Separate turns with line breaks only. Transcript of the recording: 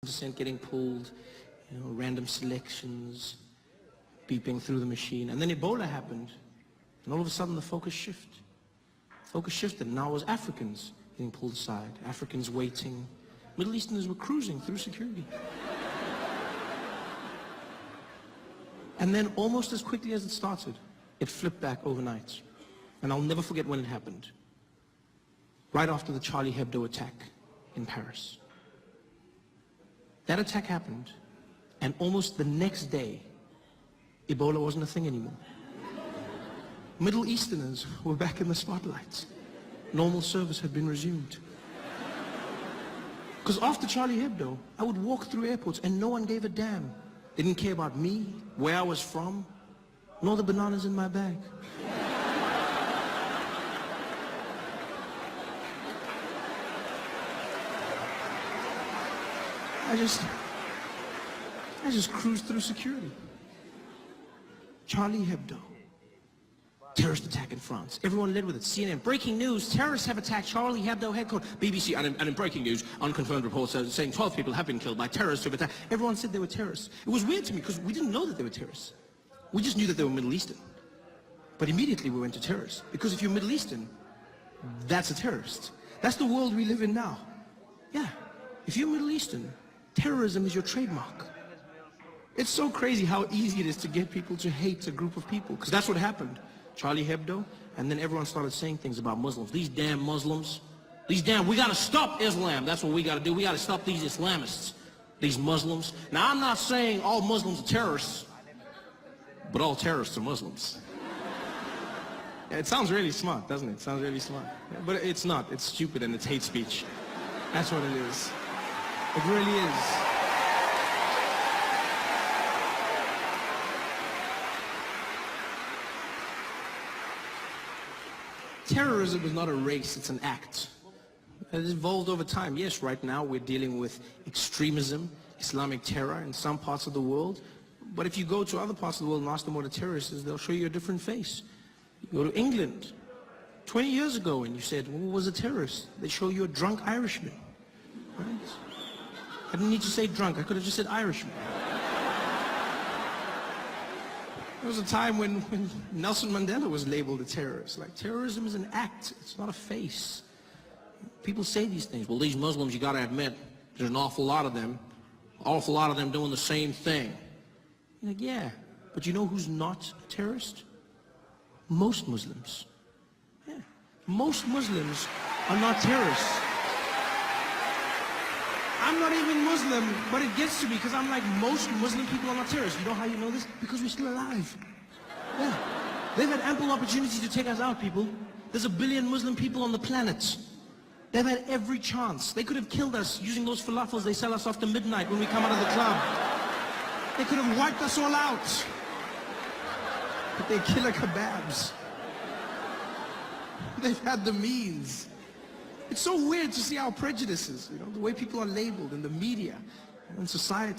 percent getting pulled, you know, random selections, beeping through the machine. And then Ebola happened, and all of a sudden the focus shifted. Focus shifted, and now it was Africans getting pulled aside, Africans waiting. Middle Easterners were cruising through security. And then almost as quickly as it started, it flipped back overnight. And I'll never forget when it happened. Right after the Charlie Hebdo attack in Paris. That attack happened, and almost the next day, Ebola wasn't a thing anymore. Middle Easterners were back in the spotlight. Normal service had been resumed. Because after Charlie Hebdo, I would walk through airports and no one gave a damn. They didn't care about me, where I was from, nor the bananas in my bag. I just cruised through security. Charlie Hebdo. Terrorist attack in France. Everyone led with it. CNN, breaking news, terrorists have attacked Charlie Hebdo headquarters. BBC, and in breaking news, unconfirmed reports saying 12 people have been killed by terrorists who have attacked. Everyone said they were terrorists. It was weird to me because we didn't know that they were terrorists. We just knew that they were Middle Eastern. But immediately we went to terrorists. Because if you're Middle Eastern, that's a terrorist. That's the world we live in now. Yeah. If you're Middle Eastern, terrorism is your trademark. It's so crazy how easy it is to get people to hate a group of people, because that's what happened. Charlie Hebdo, and then everyone started saying things about Muslims. These damn Muslims. We gotta stop Islam. That's what we gotta do. We gotta stop these Islamists, these Muslims. Now, I'm not saying all Muslims are terrorists, but all terrorists are Muslims. Yeah, it sounds really smart, doesn't it? It sounds really smart. Yeah, but it's not. It's stupid and it's hate speech. That's what it is. It really is. Terrorism is not a race, it's an act. It has evolved over time. Yes, right now we're dealing with extremism, Islamic terror in some parts of the world. But if you go to other parts of the world and ask them what a terrorist is, they'll show you a different face. You go to England 20 years ago and you said, well, what was a terrorist? They show you a drunk Irishman. Right? I didn't need to say drunk, I could have just said Irishman. There was a time when Nelson Mandela was labeled a terrorist. Like, terrorism is an act, it's not a face. People say these things. Well, these Muslims, you gotta admit, there's an awful lot of them doing the same thing. You're like, yeah, but you know who's not a terrorist? Most Muslims. Yeah. Most Muslims are not terrorists. I'm not even Muslim, but it gets to me because I'm like, most Muslim people are not terrorists. You know how you know this? Because we're still alive. Yeah. They've had ample opportunity to take us out, people. There's 1 billion Muslim people on the planet. They've had every chance. They could have killed us using those falafels they sell us after midnight when we come out of the club. They could have wiped us all out. But they're killer kebabs. They've had the means. It's so weird to see our prejudices, you know, the way people are labeled in the media and society.